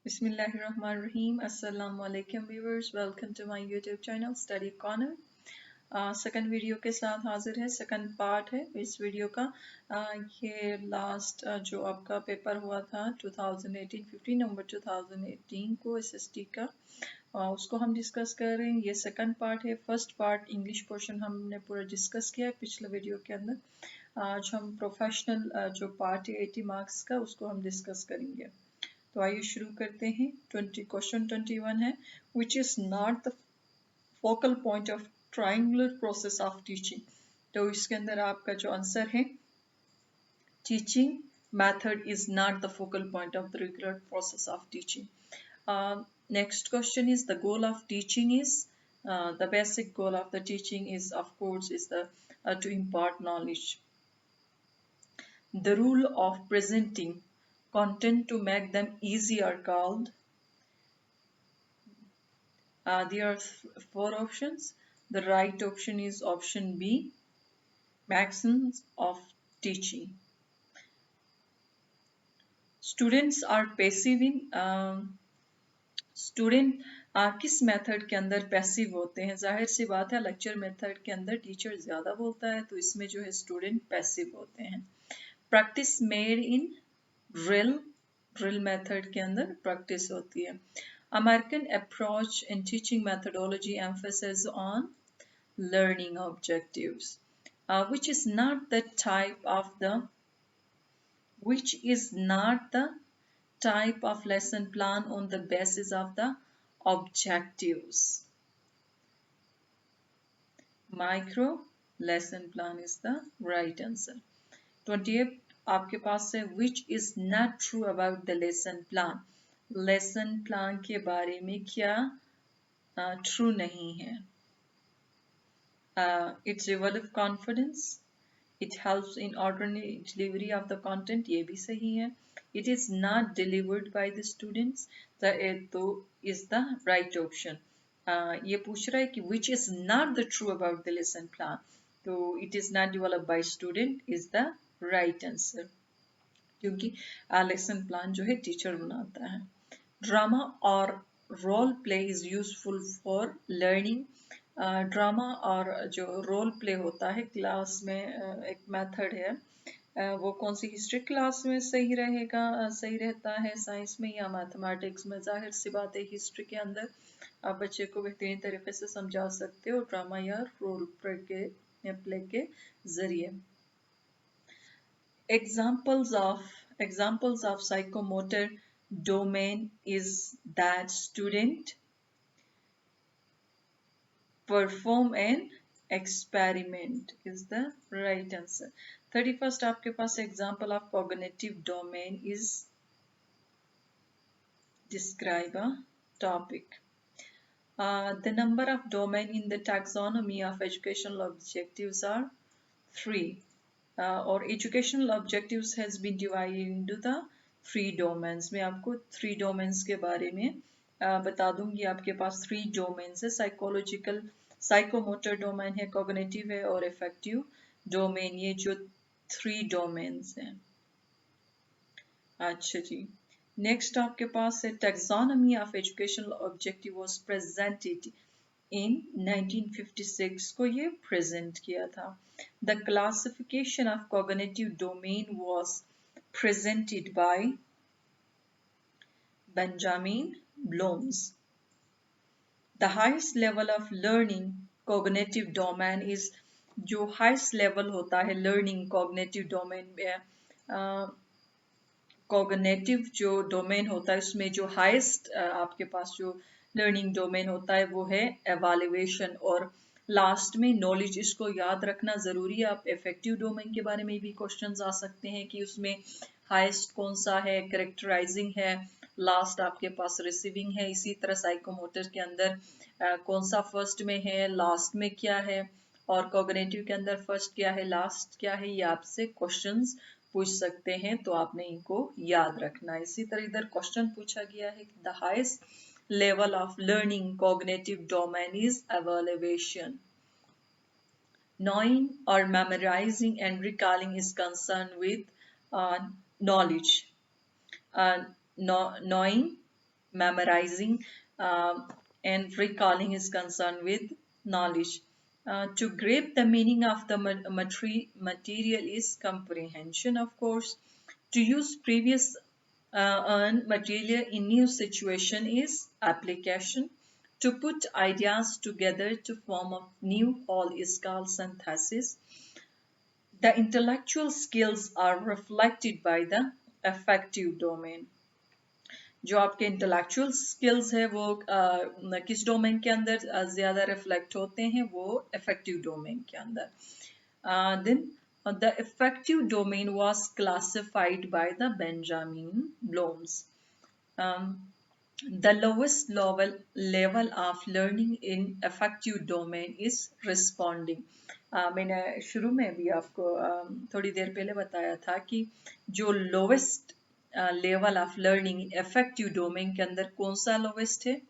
Bismillahirrahmanirrahim. Assalamu alaikum viewers. Welcome to my YouTube channel Study Corner. Second video के साथ हाजिर है। Second part है इस वीडियो का। ये लास्ट जो आपका पेपर हुआ था 2018 15 नवंबर 2018 को एसएसटी का, उसको हम डिस्कस कर रहे हैं। ये सेकंड पार्ट है। फर्स्ट पार्ट इंग्लिश पोर्शन हमने पूरा डिस्कस किया है पिछले वीडियो के अंदर। आज हम प्रोफेशनल जो पार्ट है 80 मार्क्स का, उसको हम डिस्कस करेंगे। तो आइए शुरू करते हैं। 21 है, which is not the focal point of triangular process of teaching. तो इसके अंदर आपका जो आंसर है, teaching method is not the focal point of the regular process of teaching. Next question is the goal of teaching is the basic goal of the teaching is, of course, is the to impart knowledge. The rule of presenting content to make them easy are called. There are four options. The right option is option B, maxims of teaching. Students are passive in student किस method के अंदर passive होते हैं? जाहिर सी बात है, lecture method के अंदर टीचर ज़्यादा बोलता है, तो इसमें जो है स्टूडेंट पैसिव होते हैं। Practice made in drill method के अंदर प्रैक्टिस होती है। American approach in teaching methodology emphasis on learning objectives, which is not the type lesson plan on the basis of the objectives. Micro lesson plan is the right answer. 28 आपके पास है, which is not true about the lesson plan. lesson plan के बारे में क्या true नहीं है? It develops confidence. It helps in ordinary delivery of the content. ये भी सही है. It is not delivered by the students. तो is the right option. ये पूछ रहा है कि which is not the true about the lesson plan. तो it is not developed by student is the right answer. क्योंकि lesson plan जो है टीचर बनाता है. Drama or role play is useful for learning. Drama और जो role play होता है क्लास में, एक मेथड है, वो कौन सी हिस्ट्री क्लास में सही रहेगा, सही रहता है, साइंस में या मैथमेटिक्स में? जाहिर सी बात है, हिस्ट्री के अंदर आप बच्चे को बेहतरीन तरीके से समझा सकते हो ड्रामा या रोल प्ले के जरिए। Examples of psychomotor domain is that student perform an experiment is the right answer. 31st आपके पास example of cognitive domain is describe a topic. The number of domain in the taxonomy of educational objectives are 3. Or educational objectives has been divided into the 3 domains. मैं आपको 3 domains के बारे में बता दूंगी। आपके पास 3 domains है, साइकोलॉजिकल साइकोमोटर डोमेन है, कॉग्निटिव है और इफेक्टिव डोमेन। ये जो 3 डोमेन्स हैं। अच्छा जी, नेक्स्ट आपके पास है taxonomy of educational objective was presented in 1956 को ये प्रेजेंट किया था। The classification of cognitive domain was presented by Benjamin Blooms. The highest level of learning cognitive domain is, जो highest level होता है learning cognitive domain में, cognitive जो domain होता है उसमें जो highest आपके पास जो learning domain होता है वो है evaluation। और लास्ट में नॉलेज, इसको याद रखना ज़रूरी है। आप इफेक्टिव डोमेन के बारे में भी क्वेश्चंस आ सकते हैं कि उसमें हाईएस्ट कौन सा है, करेक्टराइजिंग है, लास्ट आपके पास रिसीविंग है। इसी तरह साइकोमोटर के अंदर कौन सा फर्स्ट में है, लास्ट में क्या है, और कॉग्निटिव के अंदर फर्स्ट क्या है, लास्ट क्या है, ये आपसे क्वेश्चंस पूछ सकते हैं, तो आपने इनको याद रखना है। इसी तरह इधर क्वेश्चन पूछा गया है कि the highest level of learning cognitive domain is evaluation. Knowing or memorizing and recalling is concerned with knowledge. Knowing memorizing and recalling is concerned with knowledge. To grasp the meaning of the material is comprehension, of course. To use previous earned material in new situation is application. To put ideas together to form a new whole is called synthesis. The intellectual skills are reflected by the affective domain. जो आपके intellectual skills है वो किस domain के अंदर ज्यादा reflect होते हैं, वो इफेक्टिव डोमेन के अंदर. Then the affective domain was classified by the Benjamin Bloom's. Um, the lowest level of learning in affective domain is responding. मैंने शुरू में भी आपको थोड़ी देर पहले बताया था कि जो lowest level of learning affective domain के अंदर कौन सा लोवेस्ट है,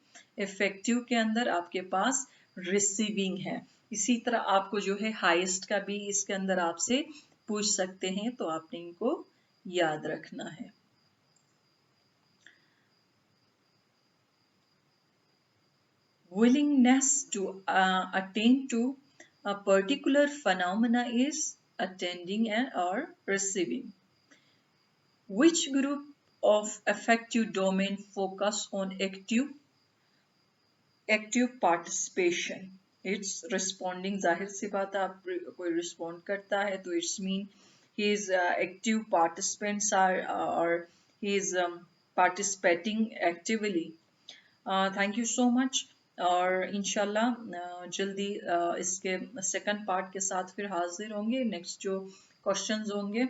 इफेक्टिव के अंदर आपके पास रिसीविंग है. इसी तरह आपको जो है हाईएस्ट का भी इसके अंदर आपसे पूछ सकते हैं, तो आपने इनको याद रखना है. Willingness to attain to a particular phenomena is attending and or receiving. Which group of affective domain focus on active participation? It's responding. जाहिर सी बात है, आप कोई respond करता है तो it's mean his active participants are or he is participating actively. Thank you so much, और इंशाल्लाह जल्दी इसके सेकंड पार्ट के साथ फिर हाजिर होंगे. नेक्स्ट जो क्वेश्चंस होंगे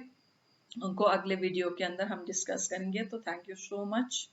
उनको अगले वीडियो के अंदर हम डिस्कस करेंगे. तो थैंक यू सो मच.